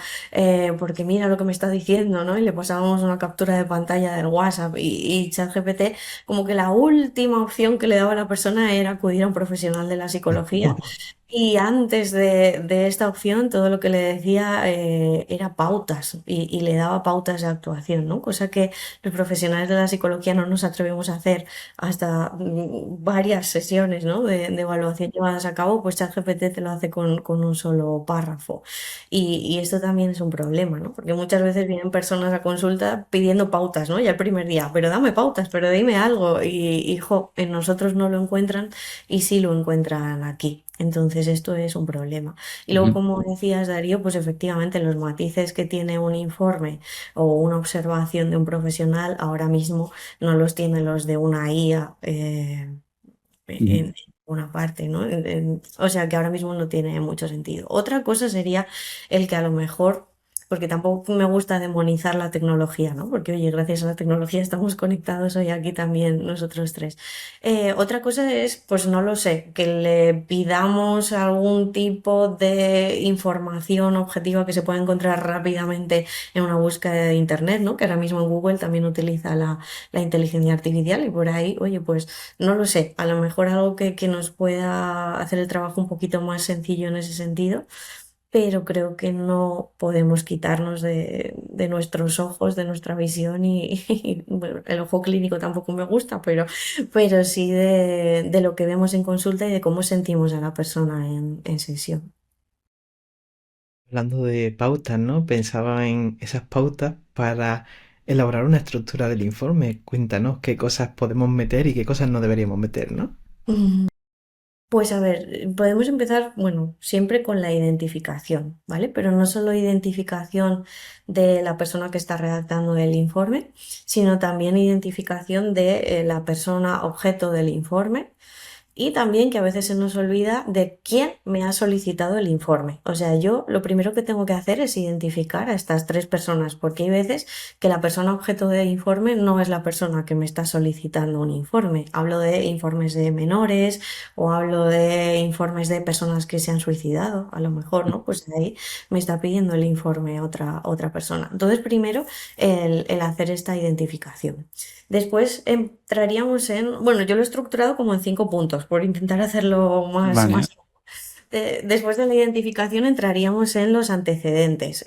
porque mira lo que me está diciendo, ¿no? Y le pasábamos una captura de pantalla del WhatsApp y ChatGPT como que la última opción que le daba a la persona era acudir a un profesional de la psicología. Y antes de esta opción, todo lo que le decía era pautas y le daba pautas de actuación, ¿no? Cosa que los profesionales de la psicología no nos atrevemos a hacer hasta varias sesiones, ¿no? de evaluación llevadas a cabo, pues ChatGPT te lo hace con un solo párrafo. Y esto también es un problema, ¿no? Porque muchas veces vienen personas a consulta pidiendo pautas, ¿no? Ya el primer día, pero dame pautas, pero dime algo. Jo, en nosotros no lo encuentran y sí lo encuentran aquí. Entonces esto es un problema. Y luego, Ujú, como decías, Darío, pues efectivamente los matices que tiene un informe o una observación de un profesional ahora mismo no los tienen los de una IA ujú. en una parte, ¿no? O sea que ahora mismo no tiene mucho sentido. Otra cosa sería el que a lo mejor, porque tampoco me gusta demonizar la tecnología, ¿no? Porque oye, gracias a la tecnología estamos conectados hoy aquí también nosotros tres. Otra cosa es, pues no lo sé, que le pidamos algún tipo de información objetiva que se pueda encontrar rápidamente en una búsqueda de internet, ¿no? Que ahora mismo en Google también utiliza la inteligencia artificial y por ahí, oye, pues no lo sé, a lo mejor algo que nos pueda hacer el trabajo un poquito más sencillo en ese sentido, pero creo que no podemos quitarnos de nuestros ojos, de nuestra visión y, bueno, el ojo clínico tampoco me gusta, pero sí de lo que vemos en consulta y de cómo sentimos a la persona en sesión. Hablando de pautas, ¿no? Pensaba en esas pautas para elaborar una estructura del informe. Cuéntanos qué cosas podemos meter y qué cosas no deberíamos meter, ¿no? Pues a ver, podemos empezar, bueno, siempre con la identificación, ¿vale? Pero no solo identificación de la persona que está redactando el informe, sino también identificación de la persona objeto del informe y también que a veces se nos olvida de quién me ha solicitado el informe. O sea, yo lo primero que tengo que hacer es identificar a estas tres personas, porque hay veces que la persona objeto del informe no es la persona que me está solicitando un informe. Hablo de informes de menores o hablo de informes de personas que se han suicidado, a lo mejor, ¿no? Pues de ahí me está pidiendo el informe otra persona. Entonces, primero, el hacer esta identificación. Después entraríamos en, bueno, yo lo he estructurado como en 5 puntos, por intentar hacerlo Vale. más. Después de la identificación entraríamos en los antecedentes,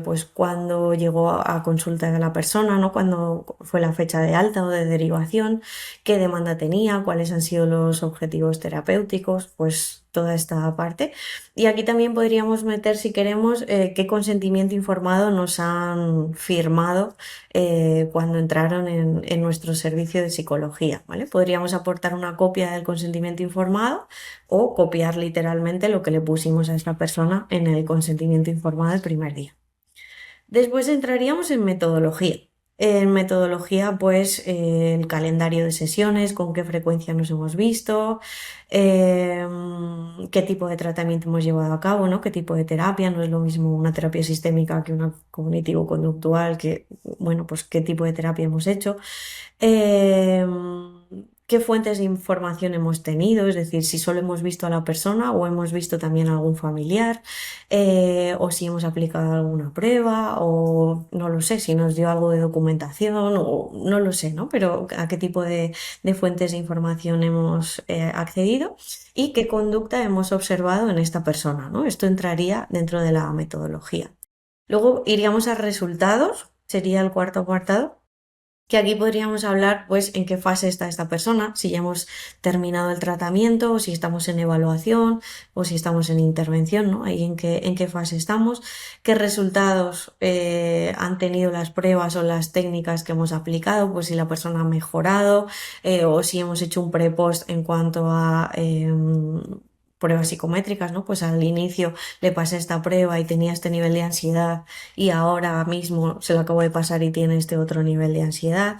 pues cuando llegó a consulta de la persona, ¿no? Cuando fue la fecha de alta o de derivación, qué demanda tenía, cuáles han sido los objetivos terapéuticos, pues toda esta parte. Y aquí también podríamos meter, si queremos, qué consentimiento informado nos han firmado cuando entraron en nuestro servicio de psicología, ¿vale? Podríamos aportar una copia del consentimiento informado o copiar literalmente lo que le pusimos a esta persona en el consentimiento informado el primer día. Después entraríamos en metodología. En metodología, pues el calendario de sesiones, con qué frecuencia nos hemos visto, qué tipo de tratamiento hemos llevado a cabo, ¿no? Qué tipo de terapia. No es lo mismo una terapia sistémica que una cognitivo-conductual, que, bueno, pues qué tipo de terapia hemos hecho. ¿Qué fuentes de información hemos tenido? Es decir, si solo hemos visto a la persona o hemos visto también a algún familiar, o si hemos aplicado alguna prueba, o no lo sé, si nos dio algo de documentación, o no lo sé, ¿no? Pero a qué tipo de fuentes de información hemos accedido y qué conducta hemos observado en esta persona, ¿no? Esto entraría dentro de la metodología. Luego iríamos a resultados, sería el cuarto apartado, que aquí podríamos hablar, pues, en qué fase está esta persona, si ya hemos terminado el tratamiento, o si estamos en evaluación, o si estamos en intervención, ¿no? Ahí en qué fase estamos, qué resultados han tenido las pruebas o las técnicas que hemos aplicado, pues si la persona ha mejorado, o si hemos hecho un pre-post en cuanto a pruebas psicométricas, ¿no? Pues al inicio le pasé esta prueba y tenía este nivel de ansiedad y ahora mismo se lo acabo de pasar y tiene este otro nivel de ansiedad.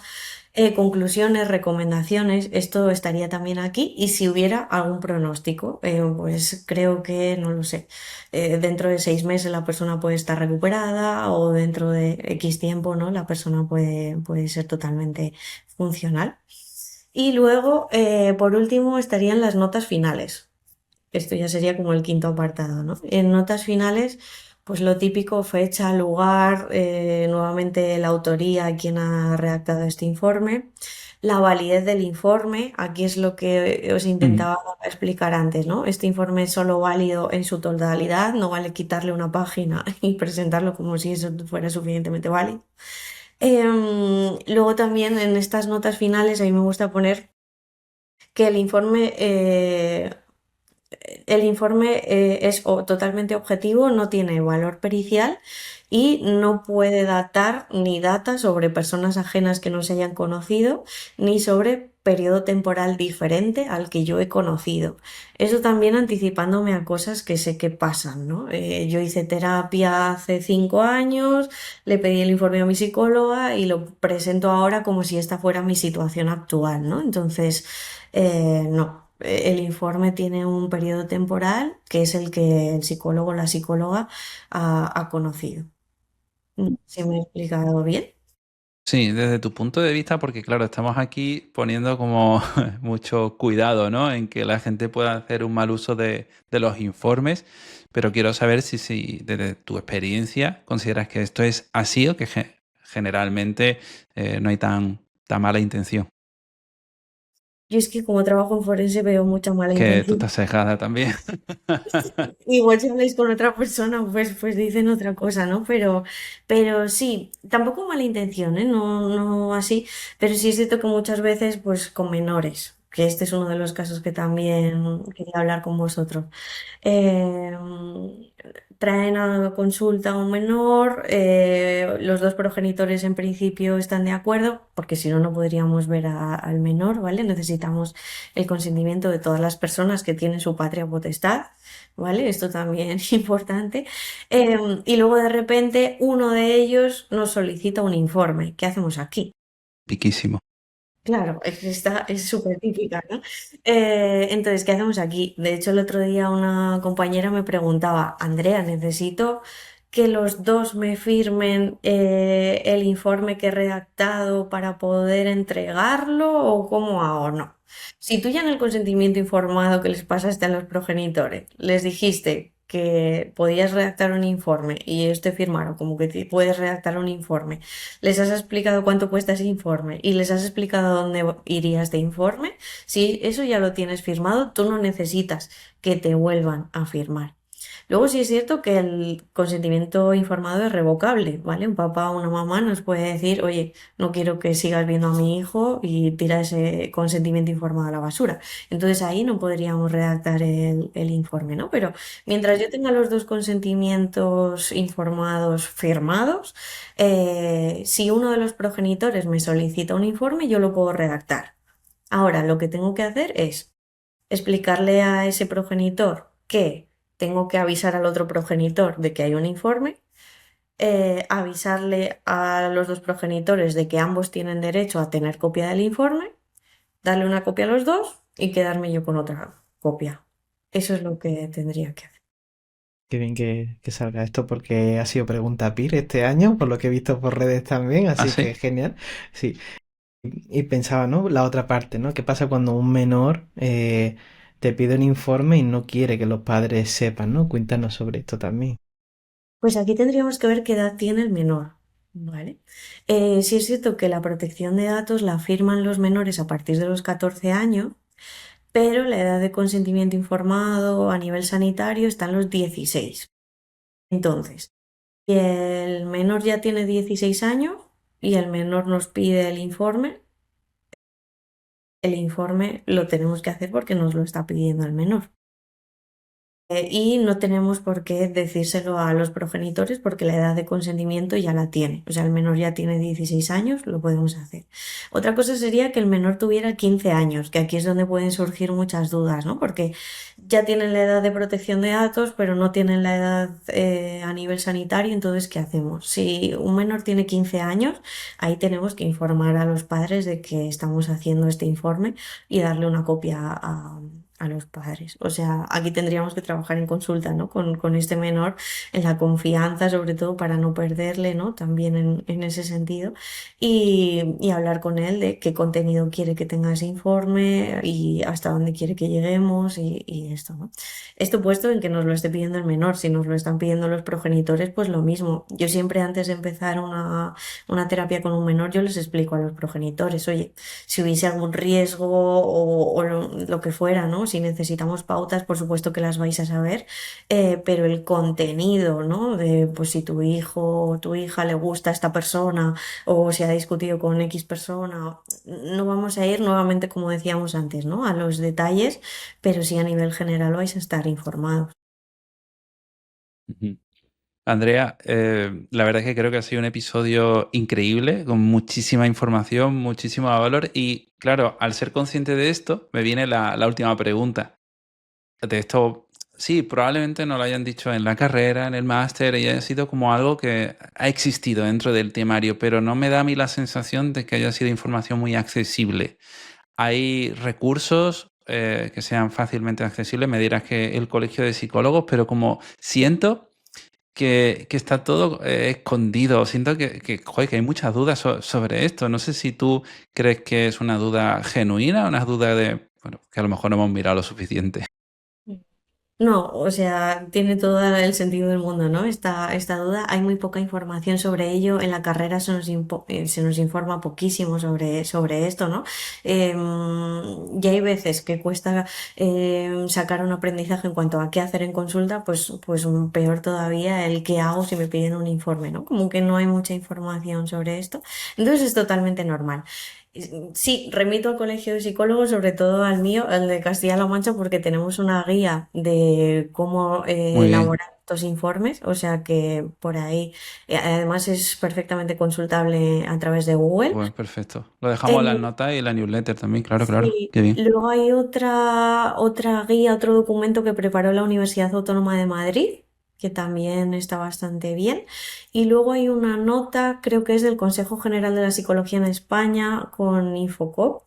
Conclusiones, recomendaciones, esto estaría también aquí. Y si hubiera algún pronóstico, pues creo que, no lo sé, dentro de 6 meses la persona puede estar recuperada o dentro de X tiempo, ¿no? La persona puede ser totalmente funcional. Y luego, por último, estarían las notas finales. Esto ya sería como el quinto apartado, ¿no? En notas finales, pues lo típico, fecha, lugar, nuevamente la autoría, quién ha redactado este informe, la validez del informe, aquí es lo que os Mm. intentaba explicar antes, ¿no? Este informe es solo válido en su totalidad, no vale quitarle una página y presentarlo como si eso fuera suficientemente válido. Luego también en estas notas finales a mí me gusta poner que el informe es totalmente objetivo, no tiene valor pericial y no puede datar ni data sobre personas ajenas que no se hayan conocido, ni sobre periodo temporal diferente al que yo he conocido. Eso también anticipándome a cosas que sé que pasan, ¿no? Yo hice terapia hace 5 años, le pedí el informe a mi psicóloga y lo presento ahora como si esta fuera mi situación actual, ¿no? Entonces, no. El informe tiene un periodo temporal que es el que el psicólogo o la psicóloga ha conocido. No sé si me he explicado bien. Sí, desde tu punto de vista, porque claro, estamos aquí poniendo como mucho cuidado, ¿no? En que la gente pueda hacer un mal uso de los informes, pero quiero saber si desde tu experiencia consideras que esto es así o que generalmente no hay tan mala intención. Yo es que como trabajo en forense veo mucha mala Que tú intención. estás cegada también. Igual si habláis con otra persona, pues dicen otra cosa, ¿no? Pero sí, tampoco mala intención, ¿eh? No, no así, pero sí es cierto que muchas veces, pues con menores, que este es uno de los casos que también quería hablar con vosotros. Eh, Traen a consulta a un menor, los dos progenitores en principio están de acuerdo, porque si no, no podríamos ver al menor, ¿vale? Necesitamos el consentimiento de todas las personas que tienen su patria potestad, ¿vale? Esto también es importante. Y luego de repente uno de ellos nos solicita un informe. ¿Qué hacemos aquí? Piquísimo. Claro, es que esta es súper típica, ¿no? Entonces, ¿qué hacemos aquí? De hecho, el otro día una compañera me preguntaba, Andrea, necesito que los dos me firmen el informe que he redactado para poder entregarlo o cómo hago, no. Si tú ya en el consentimiento informado que les pasaste a los progenitores les dijiste que podías redactar un informe y ellos te firmaron como que puedes redactar un informe, les has explicado cuánto cuesta ese informe y les has explicado dónde iría este informe, si eso ya lo tienes firmado, tú no necesitas que te vuelvan a firmar. Luego sí es cierto que el consentimiento informado es revocable, ¿vale? Un papá o una mamá nos puede decir, oye, no quiero que sigas viendo a mi hijo y tira ese consentimiento informado a la basura. Entonces ahí no podríamos redactar el informe, ¿no? Pero mientras yo tenga los dos consentimientos informados firmados, si uno de los progenitores me solicita un informe, yo lo puedo redactar. Ahora, lo que tengo que hacer es explicarle a ese progenitor que tengo que avisar al otro progenitor de que hay un informe avisarle a los dos progenitores de que ambos tienen derecho a tener copia del informe, darle una copia a los dos y quedarme yo con otra copia. Eso es lo que tendría que hacer. Qué bien que salga esto porque ha sido pregunta PIR este año, por lo que he visto por redes también, ¿Ah, así que sí? genial. Sí, y pensaba, ¿no? La otra parte, ¿no? ¿Qué pasa cuando un menor te pide un informe y no quiere que los padres sepan, ¿no? Cuéntanos sobre esto también. Pues aquí tendríamos que ver qué edad tiene el menor, ¿vale? Sí es cierto que la protección de datos la firman los menores a partir de los 14 años, pero la edad de consentimiento informado a nivel sanitario está en los 16. Entonces, si el menor ya tiene 16 años y el menor nos pide el informe lo tenemos que hacer porque nos lo está pidiendo el menor. Y no tenemos por qué decírselo a los progenitores porque la edad de consentimiento ya la tiene. O sea, el menor ya tiene 16 años, lo podemos hacer. Otra cosa sería que el menor tuviera 15 años, que aquí es donde pueden surgir muchas dudas, ¿no? Porque ya tienen la edad de protección de datos, pero no tienen la edad a nivel sanitario, entonces, ¿qué hacemos? Si un menor tiene 15 años, ahí tenemos que informar a los padres de que estamos haciendo este informe y darle una copia a los padres. O sea, aquí tendríamos que trabajar en consulta, ¿no? Con este menor, en la confianza, sobre todo para no perderle, ¿no? También en ese sentido. Y hablar con él de qué contenido quiere que tenga ese informe y hasta dónde quiere que lleguemos y esto, ¿no? Esto puesto en que nos lo esté pidiendo el menor. Si nos lo están pidiendo los progenitores, pues lo mismo. Yo siempre antes de empezar una terapia con un menor, yo les explico a los progenitores, oye, si hubiese algún riesgo o lo que fuera, ¿no? Si necesitamos pautas, por supuesto que las vais a saber, pero el contenido, ¿no? De pues si tu hijo o tu hija le gusta a esta persona o si ha discutido con X persona, no vamos a ir nuevamente, como decíamos antes, ¿no? A los detalles, pero sí a nivel general vais a estar informados. Ujú. Andrea, la verdad es que creo que ha sido un episodio increíble, con muchísima información, muchísimo valor y claro, al ser consciente de esto, me viene la última pregunta. De esto, sí, probablemente no lo hayan dicho en la carrera, en el máster, y haya sido como algo que ha existido dentro del temario, pero no me da a mí la sensación de que haya sido información muy accesible. Hay recursos que sean fácilmente accesibles, me dirás que el colegio de psicólogos, pero como siento que está todo escondido. Siento joder, que hay muchas dudas sobre esto. No sé si tú crees que es una duda genuina o una duda de, bueno, que a lo mejor no hemos mirado lo suficiente. No, o sea, tiene todo el sentido del mundo, ¿no? Esta duda, hay muy poca información sobre ello. En la carrera se nos informa poquísimo sobre esto, ¿no? Y hay veces que cuesta sacar un aprendizaje en cuanto a qué hacer en consulta, pues peor todavía el qué hago si me piden un informe, ¿no? Como que no hay mucha información sobre esto. Entonces es totalmente normal. Sí, remito al colegio de psicólogos, sobre todo al mío, al de Castilla-La Mancha, porque tenemos una guía de cómo Muy bien. elaborar estos informes, o sea que por ahí, además es perfectamente consultable a través de Google. Pues perfecto. Lo dejamos en las Eh, notas y en la newsletter también, claro, claro. Sí, Qué bien. luego hay otra guía, otro documento que preparó la Universidad Autónoma de Madrid, que también está bastante bien. Y luego hay una nota, creo que es del Consejo General de la Psicología en España con Infocop,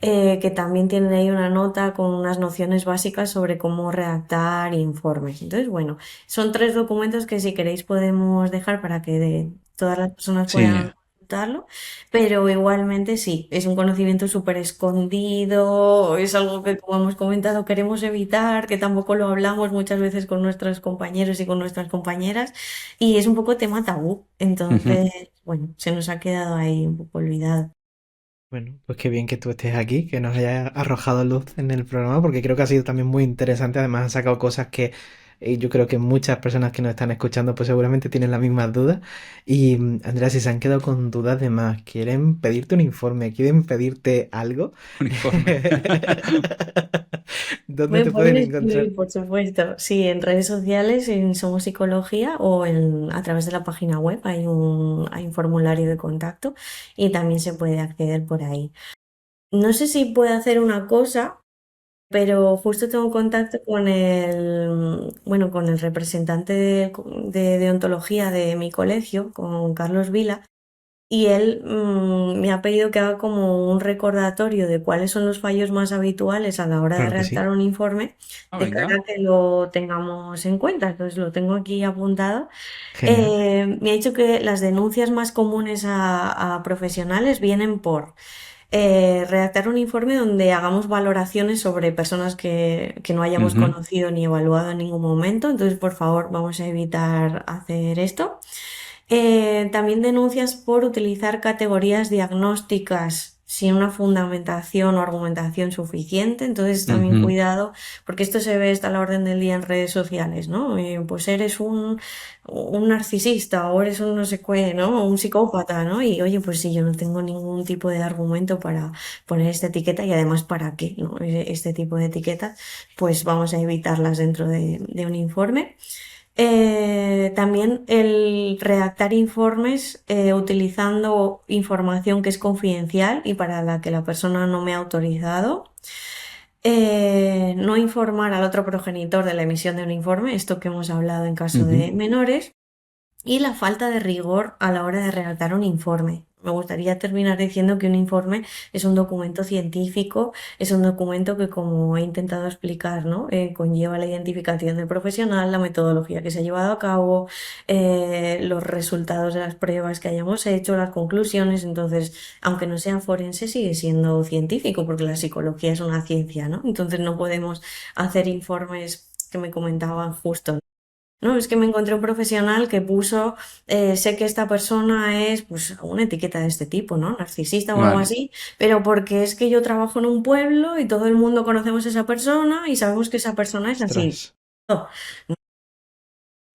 que también tiene ahí una nota con unas nociones básicas sobre cómo redactar informes. Entonces, bueno, son tres documentos que si queréis podemos dejar para que todas las personas Sí. puedan consultarlo. Pero igualmente sí, es un conocimiento súper escondido, es algo que, como hemos comentado, queremos evitar, que tampoco lo hablamos muchas veces con nuestros compañeros y con nuestras compañeras, y es un poco tema tabú. Ujú. Entonces, bueno, se nos ha quedado ahí un poco olvidado. Bueno, pues qué bien que tú estés aquí, que nos hayas arrojado luz en el programa, porque creo que ha sido también muy interesante. Además, han sacado cosas que yo creo que muchas personas que nos están escuchando, pues seguramente tienen las mismas dudas. Y Andrea, si se han quedado con dudas de más, quieren pedirte un informe, quieren pedirte algo, Uniforme. ¿dónde Me te pueden pueden encontrar? escribir, por supuesto, sí, en redes sociales, en Somos Psicología o a través de la página web hay un formulario de contacto y también se puede acceder por ahí. No sé si puedo hacer una cosa. pero justo tengo contacto con con el representante de deontología de mi colegio, con Carlos Vila, y él me ha pedido que haga como un recordatorio de cuáles son los fallos más habituales a la hora de Claro que sí. redactar un informe, de cara Venga. a que lo tengamos en cuenta. Entonces lo tengo aquí apuntado. Genial. Me ha dicho que las denuncias más comunes a profesionales vienen por redactar un informe donde hagamos valoraciones sobre personas que no hayamos Ujú. conocido ni evaluado en ningún momento. Entonces, por favor, vamos a evitar hacer esto. También denuncias por utilizar categorías diagnósticas sin una fundamentación o argumentación suficiente. Entonces, también Ujú. cuidado, porque esto se ve, está a la orden del día en redes sociales, ¿no? Pues eres un narcisista o eres un no sé qué, ¿no? Un psicópata, ¿no? Y oye, pues sí, yo no tengo ningún tipo de argumento para poner esta etiqueta y además para qué, ¿no? Este tipo de etiquetas, pues vamos a evitarlas dentro de un informe. También el redactar informes utilizando información que es confidencial y para la que la persona no me ha autorizado. No informar al otro progenitor de la emisión de un informe, esto que hemos hablado en caso Ujú. de menores. Y la falta de rigor a la hora de redactar un informe. Me gustaría terminar diciendo que un informe es un documento científico, es un documento que, como he intentado explicar, ¿no? Conlleva la identificación del profesional, la metodología que se ha llevado a cabo, los resultados de las pruebas que hayamos hecho, las conclusiones. Entonces, aunque no sea forense, sigue siendo científico, porque la psicología es una ciencia, ¿no? Entonces, no podemos hacer informes que me comentaban justo. No, es que me encontré un profesional que puso, sé que esta persona es, pues, una etiqueta de este tipo, ¿no? Narcisista o algo Vale. así, pero porque es que yo trabajo en un pueblo y todo el mundo conocemos a esa persona y sabemos que esa persona es así. Ostras.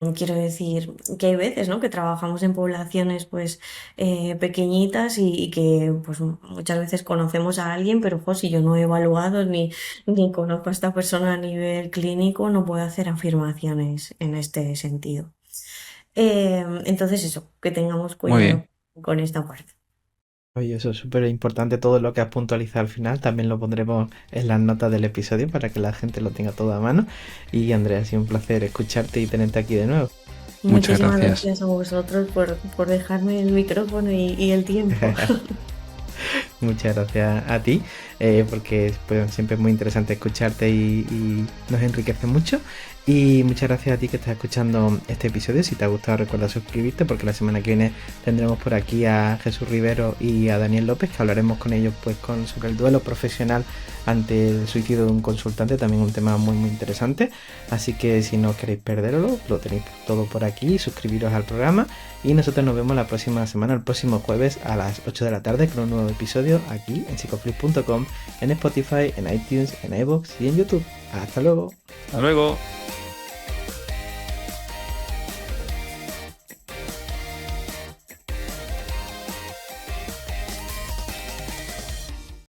No, quiero decir que hay veces, ¿no? Que trabajamos en poblaciones, pues, pequeñitas y que, pues, muchas veces conocemos a alguien, pero, ojo, si yo no he evaluado ni conozco a esta persona a nivel clínico, no puedo hacer afirmaciones en este sentido. Entonces eso, que tengamos Muy cuidado bien. con esta parte. Oye, eso es súper importante, todo lo que has puntualizado al final, también lo pondremos en las notas del episodio para que la gente lo tenga todo a mano. Y Andrea, ha sido un placer escucharte y tenerte aquí de nuevo. Muchas Muchísimas gracias. gracias a vosotros por dejarme el micrófono y el tiempo. Muchas gracias a ti, porque pues, siempre es muy interesante escucharte y nos enriquece mucho. Y muchas gracias a ti que estás escuchando este episodio. Si te ha gustado, recuerda suscribirte, porque la semana que viene tendremos por aquí a Jesús Rivero y a Daniel López, que hablaremos con ellos pues sobre el duelo profesional ante el suicidio de un consultante, también un tema muy muy interesante. Así que si no queréis perderlo, lo tenéis todo por aquí, suscribiros al programa y nosotros nos vemos la próxima semana, el próximo jueves a las 8 de la tarde con un nuevo episodio aquí en psicoflip.com, en Spotify, en iTunes, en iVoox y en YouTube. Hasta luego. Hasta luego.